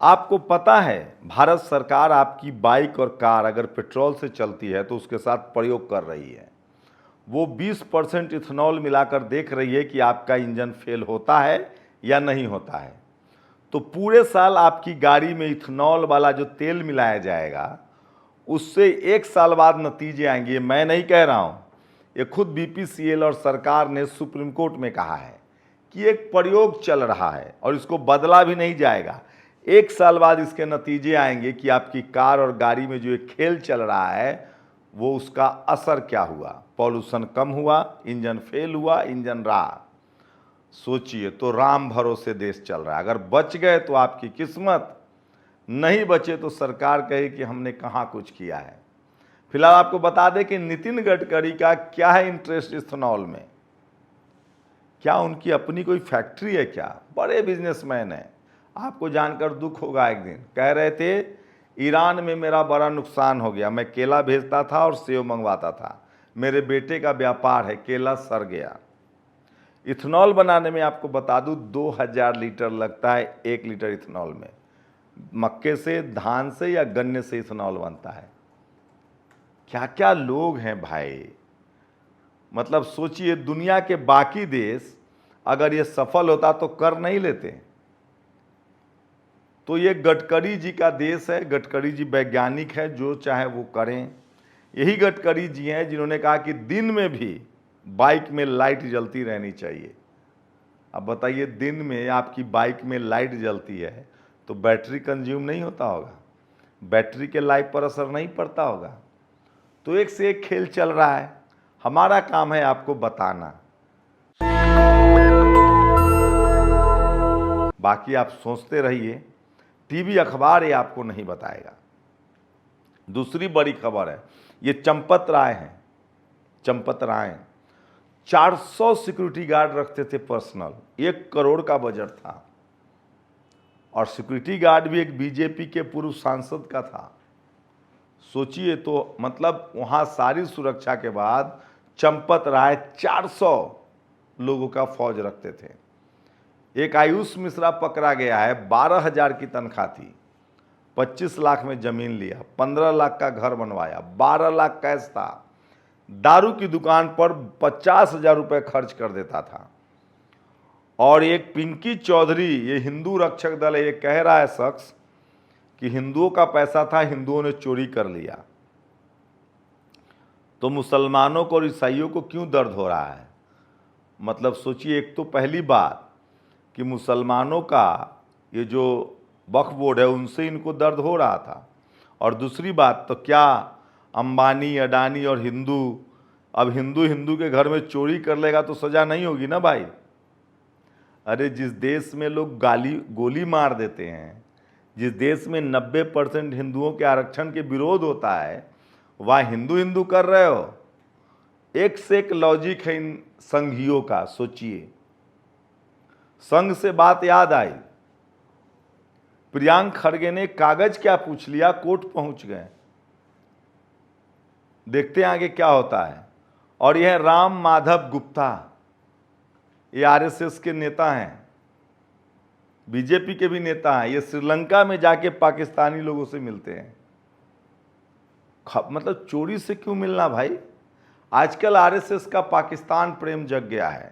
आपको पता है भारत सरकार आपकी बाइक और कार अगर पेट्रोल से चलती है तो उसके साथ प्रयोग कर रही है। वो 20% इथेनॉल मिलाकर देख रही है कि आपका इंजन फेल होता है या नहीं होता है। तो पूरे साल आपकी गाड़ी में इथेनॉल वाला जो तेल मिलाया जाएगा उससे 1 साल बाद नतीजे आएंगे। मैं नहीं कह रहा हूँ, ये खुद बीपीसीएल और सरकार ने सुप्रीम कोर्ट में कहा है कि एक प्रयोग चल रहा है और इसको बदला भी नहीं जाएगा। 1 साल बाद इसके नतीजे आएंगे कि आपकी कार और गाड़ी में जो एक खेल चल रहा है वो उसका असर क्या हुआ। पॉल्यूशन कम हुआ, इंजन फेल हुआ, इंजन रहा। सोचिए, तो राम भरोसे देश चल रहा है। अगर बच गए तो आपकी किस्मत, नहीं बचे तो सरकार कहे कि हमने कहाँ कुछ किया है। फिलहाल आपको बता दें कि नितिन गडकरी का क्या है इंटरेस्ट इथेनॉल में। क्या उनकी अपनी कोई फैक्ट्री है क्या? बड़े बिजनेसमैन हैं। आपको जानकर दुख होगा, एक दिन कह रहे थे ईरान में मेरा बड़ा नुकसान हो गया, मैं केला भेजता था और सेव मंगवाता था, मेरे बेटे का व्यापार है, केला सड़ गया। इथेनॉल बनाने में आपको बता दूं 2000 लीटर लगता है 1 लीटर इथेनॉल में। मक्के से, धान से या गन्ने से इथेनॉल बनता है। क्या क्या लोग हैं भाई। मतलब सोचिए, दुनिया के बाकी देश अगर ये सफल होता तो कर नहीं लेते। तो ये गडकरी जी का देश है। गडकरी जी वैज्ञानिक है, जो चाहे वो करें। यही गडकरी जी हैं जिन्होंने कहा कि दिन में भी बाइक में लाइट जलती रहनी चाहिए। अब बताइए, दिन में आपकी बाइक में लाइट जलती है तो बैटरी कंज्यूम नहीं होता होगा, बैटरी के लाइफ पर असर नहीं पड़ता होगा। तो एक से एक खेल चल रहा है, हमारा काम है आपको बताना। बाकी आप सोचते रहिए, टीवी अखबार ये आपको नहीं बताएगा। दूसरी बड़ी खबर है, ये चंपत राय हैं। चंपत राय 400 सिक्योरिटी गार्ड रखते थे पर्सनल, 1 करोड़ का बजट था। और सिक्योरिटी गार्ड भी एक बीजेपी के पूर्व सांसद का था। सोचिए, तो मतलब वहां सारी सुरक्षा के बाद चंपत राय 400 लोगों का फौज रखते थे। एक आयुष मिश्रा पकड़ा गया है, 12,000 की तनख्वाह थी, 25 लाख में जमीन लिया, 15 लाख का घर बनवाया, 12 लाख कैश था, दारू की दुकान पर 50,000 रुपये खर्च कर देता था। और एक पिंकी चौधरी, ये हिंदू रक्षक दल है, ये कह रहा है शख्स कि हिंदुओं का पैसा था, हिंदुओं ने चोरी कर लिया। तो मुसलमानों को और ईसाइयों को क्यों दर्द हो रहा है? मतलब सोचिए, एक तो पहली बात कि मुसलमानों का ये जो वक्फ बोर्ड है उनसे इनको दर्द हो रहा था, और दूसरी बात तो क्या अंबानी, अडानी और हिंदू, अब हिंदू हिंदू के घर में चोरी कर लेगा तो सजा नहीं होगी ना भाई। अरे जिस देश में लोग गोली मार देते हैं, जिस देश में 90% हिंदुओं के आरक्षण के विरोध होता है, वहाँ हिंदू हिंदू कर रहे हो। एक से एक लॉजिक है इन संघियों का। सोचिए, संघ से बात याद आई, प्रियांक खड़गे ने कागज क्या पूछ लिया, कोर्ट पहुंच गए। देखते हैं आगे क्या होता है। और यह राम माधव गुप्ता, ये आरएसएस के नेता हैं, बीजेपी के भी नेता हैं। ये श्रीलंका में जाके पाकिस्तानी लोगों से मिलते हैं। मतलब चोरी से क्यों मिलना भाई। आजकल आरएसएस का पाकिस्तान प्रेम जग गया है।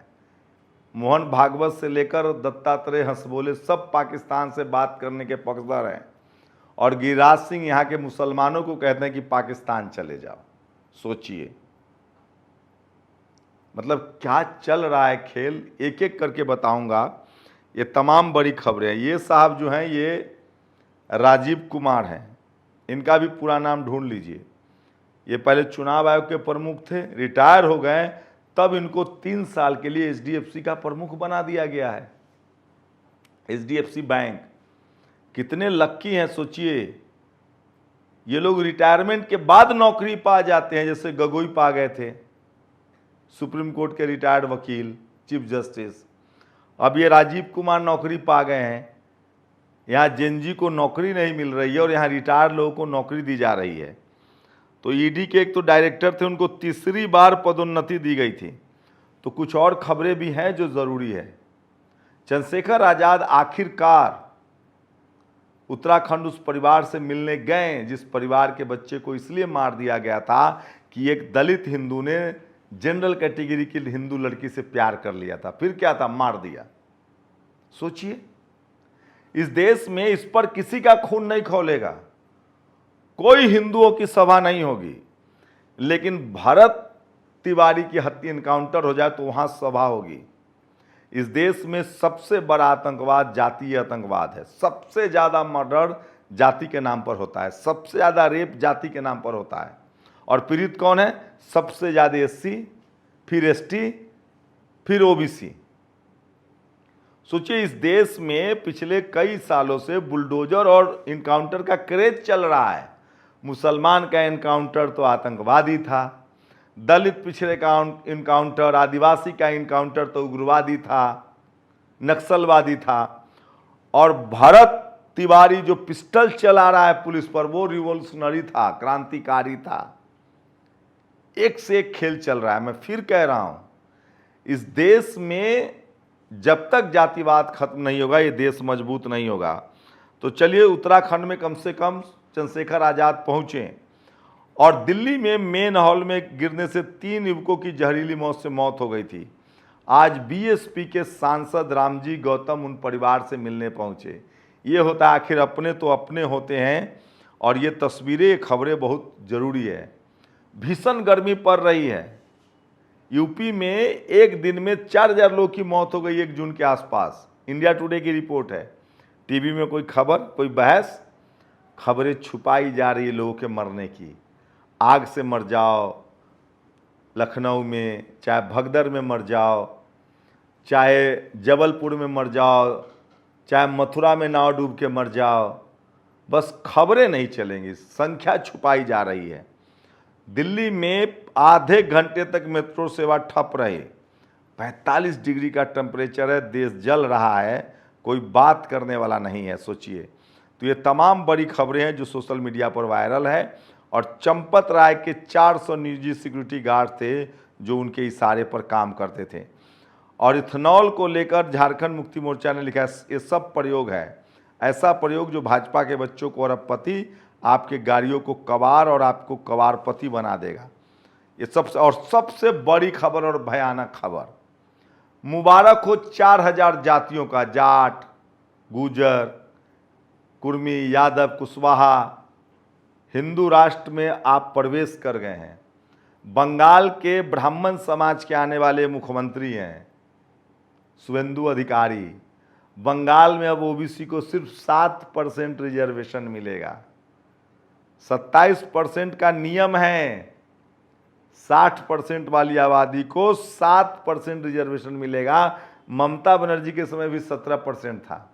मोहन भागवत से लेकर दत्तात्रेय हंसबोले सब पाकिस्तान से बात करने के पक्षधर हैं। और गिरिराज सिंह यहाँ के मुसलमानों को कहते हैं कि पाकिस्तान चले जाओ। सोचिए, मतलब क्या चल रहा है खेल, एक एक करके बताऊंगा। ये तमाम बड़ी खबरें। ये साहब जो हैं, ये राजीव कुमार हैं, इनका भी पूरा नाम ढूंढ लीजिए। ये पहले चुनाव आयोग के प्रमुख थे, रिटायर हो गए, तब इनको 3 साल के लिए एचडीएफसी का प्रमुख बना दिया गया है। एचडीएफसी बैंक, कितने लक्की हैं सोचिए। ये लोग रिटायरमेंट के बाद नौकरी पा जाते हैं, जैसे गगोई पा गए थे, सुप्रीम कोर्ट के रिटायर्ड वकील, चीफ जस्टिस। अब ये राजीव कुमार नौकरी पा गए हैं। यहाँ जेनजी को नौकरी नहीं मिल रही है और यहाँ रिटायर्ड लोगों को नौकरी दी जा रही है। तो ईडी के एक तो डायरेक्टर थे, उनको तीसरी बार पदोन्नति दी गई थी। तो कुछ और खबरें भी हैं जो ज़रूरी है। चंद्रशेखर आज़ाद आखिरकार उत्तराखंड उस परिवार से मिलने गए जिस परिवार के बच्चे को इसलिए मार दिया गया था कि एक दलित हिंदू ने जनरल कैटेगरी की हिंदू लड़की से प्यार कर लिया था। फिर क्या था, मार दिया। सोचिए, इस देश में इस पर किसी का खून नहीं खौलेगा, कोई हिंदुओं की सभा नहीं होगी, लेकिन भरत तिवारी की हत्या इनकाउंटर हो जाए तो वहां सभा होगी। इस देश में सबसे बड़ा आतंकवाद जातीय आतंकवाद है। सबसे ज्यादा मर्डर जाति के नाम पर होता है, सबसे ज्यादा रेप जाति के नाम पर होता है। और पीड़ित कौन है? सबसे ज्यादा एससी, फिर एसटी, फिर ओबीसी। सोचिए, इस देश में पिछले कई सालों से बुलडोजर और इनकाउंटर का क्रेज चल रहा है। मुसलमान का इनकाउंटर तो आतंकवादी था, दलित पिछड़े का इनकाउंटर, आदिवासी का इनकाउंटर तो उग्रवादी था, नक्सलवादी था। और भरत तिवारी जो पिस्टल चला रहा है पुलिस पर, वो रिवॉल्यूशनरी था, क्रांतिकारी था। एक से एक खेल चल रहा है। मैं फिर कह रहा हूं, इस देश में जब तक जातिवाद खत्म नहीं होगा ये देश मजबूत नहीं होगा। तो चलिए, उत्तराखंड में कम से कम चंद्रशेखर आजाद पहुंचे और दिल्ली में मेन हॉल में गिरने से 3 युवकों की जहरीली मौत से मौत हो गई थी। आज बीएसपी के सांसद रामजी गौतम उन परिवार से मिलने पहुंचे। ये होता है, आखिर अपने तो अपने होते हैं। और ये तस्वीरें, ये खबरें बहुत ज़रूरी है। भीषण गर्मी पड़ रही है। यूपी में एक दिन में 4000 लोगों की मौत हो गई 1 जून के आसपास। इंडिया टुडे की रिपोर्ट है। टीवी में कोई खबर, कोई बहस, खबरें छुपाई जा रही है लोगों के मरने की। आग से मर जाओ लखनऊ में, चाहे भगदड़ में मर जाओ, चाहे जबलपुर में मर जाओ, चाहे मथुरा में नाव डूब के मर जाओ, बस खबरें नहीं चलेंगी, संख्या छुपाई जा रही है। दिल्ली में आधे घंटे तक मेट्रो सेवा ठप रही। 45 डिग्री का टेम्परेचर है, देश जल रहा है, कोई बात करने वाला नहीं है। सोचिए, तो ये तमाम बड़ी खबरें हैं जो सोशल मीडिया पर वायरल है। और चंपत राय के 400 निजी सिक्योरिटी गार्ड थे जो उनके इशारे पर काम करते थे। और इथेनॉल को लेकर झारखंड मुक्ति मोर्चा ने लिखा है, ये सब प्रयोग है, ऐसा प्रयोग जो भाजपा के बच्चों को अरबपति, आपके गाड़ियों को कबाड़ और आपको कबाड़पति बना देगा। ये सबसे बड़ी खबर और भयानक खबर, मुबारक हो 4000 जातियों का, जाट, गुजर, कुर्मी, यादव, कुशवाहा, हिंदू राष्ट्र में आप प्रवेश कर गए हैं। बंगाल के ब्राह्मण समाज के आने वाले मुख्यमंत्री हैं शुवेंदु अधिकारी। बंगाल में अब ओबीसी को सिर्फ 7% रिजर्वेशन मिलेगा। 27% का नियम है, 60% वाली आबादी को 7% रिजर्वेशन मिलेगा। ममता बनर्जी के समय भी 17% था।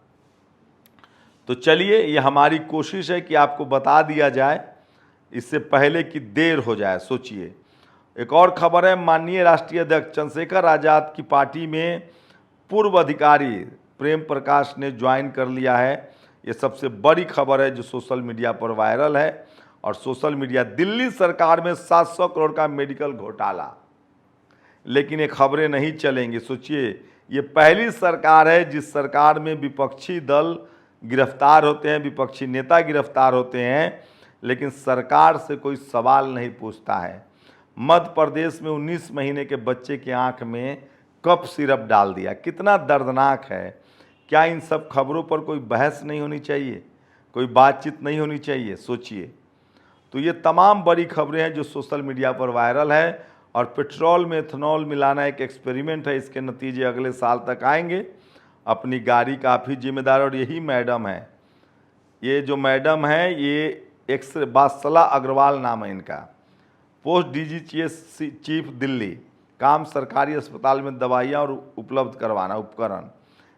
तो चलिए, ये हमारी कोशिश है कि आपको बता दिया जाए इससे पहले कि देर हो जाए। सोचिए, एक और खबर है, माननीय राष्ट्रीय अध्यक्ष चंद्रशेखर आजाद की पार्टी में पूर्व अधिकारी प्रेम प्रकाश ने ज्वाइन कर लिया है। ये सबसे बड़ी खबर है जो सोशल मीडिया पर वायरल है। और सोशल मीडिया, दिल्ली सरकार में 700 करोड़ का मेडिकल घोटाला, लेकिन ये खबरें नहीं चलेंगी। सोचिए, ये पहली सरकार है जिस सरकार में विपक्षी दल गिरफ्तार होते हैं, विपक्षी नेता गिरफ्तार होते हैं, लेकिन सरकार से कोई सवाल नहीं पूछता है। मध्य प्रदेश में 19 महीने के बच्चे की आंख में कफ सिरप डाल दिया, कितना दर्दनाक है। क्या इन सब खबरों पर कोई बहस नहीं होनी चाहिए, कोई बातचीत नहीं होनी चाहिए? सोचिए। तो ये तमाम बड़ी खबरें हैं जो सोशल मीडिया पर वायरल है। और पेट्रोल में इथेनॉल मिलाना एक एक्सपेरिमेंट है, इसके नतीजे अगले साल तक आएंगे। अपनी गाड़ी का आप ही जिम्मेदार। और यही मैडम है, ये जो मैडम है ये बासला अग्रवाल नाम है इनका, पोस्ट डीजीसीएस चीफ दिल्ली, काम सरकारी अस्पताल में दवाइयाँ और उपलब्ध करवाना उपकरण।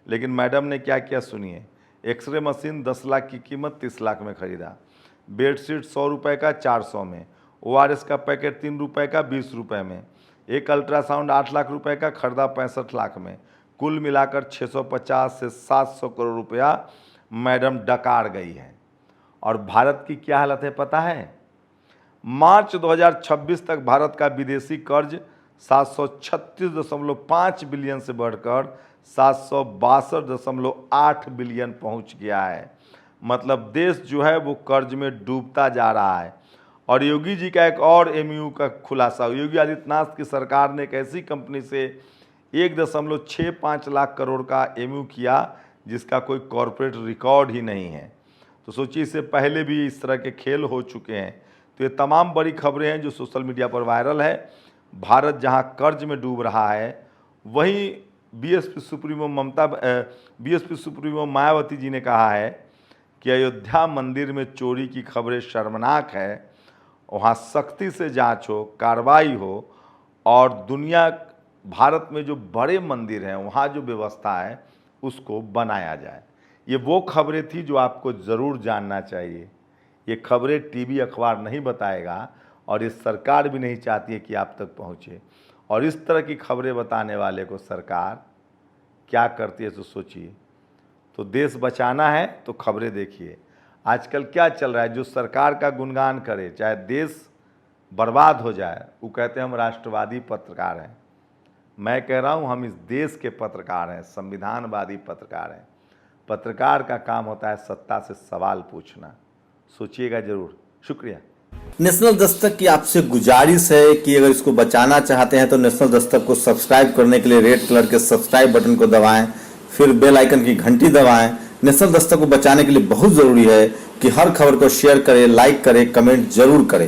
लेकिन मैडम ने क्या किया सुनिए, एक्सरे मशीन 10 लाख की कीमत 30 लाख में खरीदा, बेडशीट 100 रुपये का 400 में, ORS का पैकेट 3 रुपये का 20 रुपये में, एक अल्ट्रासाउंड 8 लाख रुपए का खरीदा 65 लाख में। कुल मिलाकर 650 से 700 करोड़ रुपया मैडम डकार गई है। और भारत की क्या हालत है पता है? मार्च 2026 तक भारत का विदेशी कर्ज 736.5 बिलियन से बढ़कर 762.8 बिलियन पहुंच गया है। मतलब देश जो है वो कर्ज में डूबता जा रहा है। और योगी जी का एक और एमयू का खुलासा, योगी आदित्यनाथ की सरकार ने एक ऐसी कंपनी से 1.65 लाख करोड़ का एमयू किया जिसका कोई कॉरपोरेट रिकॉर्ड ही नहीं है। तो सोचिए, इससे पहले भी इस तरह के खेल हो चुके हैं। तो ये तमाम बड़ी खबरें हैं जो सोशल मीडिया पर वायरल है। भारत जहां कर्ज में डूब रहा है, वहीं बीएसपी सुप्रीमो मायावती जी ने कहा है कि अयोध्या मंदिर में चोरी की खबरें शर्मनाक है, वहाँ सख्ती से जांच हो, कार्रवाई हो, और भारत में जो बड़े मंदिर हैं वहाँ जो व्यवस्था है उसको बनाया जाए। ये वो खबरें थी जो आपको ज़रूर जानना चाहिए। ये खबरें टीवी अखबार नहीं बताएगा और ये सरकार भी नहीं चाहती है कि आप तक पहुँचे। और इस तरह की खबरें बताने वाले को सरकार क्या करती है तो सोचिए। तो देश बचाना है तो खबरें देखिए। आजकल क्या चल रहा है, जो सरकार का गुणगान करे चाहे देश बर्बाद हो जाए, वो कहते हैं हम राष्ट्रवादी पत्रकार हैं। मैं कह रहा हूँ हम इस देश के पत्रकार हैं, संविधानवादी पत्रकार हैं। पत्रकार का काम होता है सत्ता से सवाल पूछना। सोचिएगा जरूर। शुक्रिया। नेशनल दस्तक की आपसे गुजारिश है कि अगर इसको बचाना चाहते हैं तो नेशनल दस्तक को सब्सक्राइब करने के लिए रेड कलर के सब्सक्राइब बटन को दबाएं, फिर बेल आइकन की घंटी दबाएं। नेशनल दस्तक को बचाने के लिए बहुत जरूरी है कि हर खबर को शेयर करें, लाइक करें, कमेंट जरूर करें।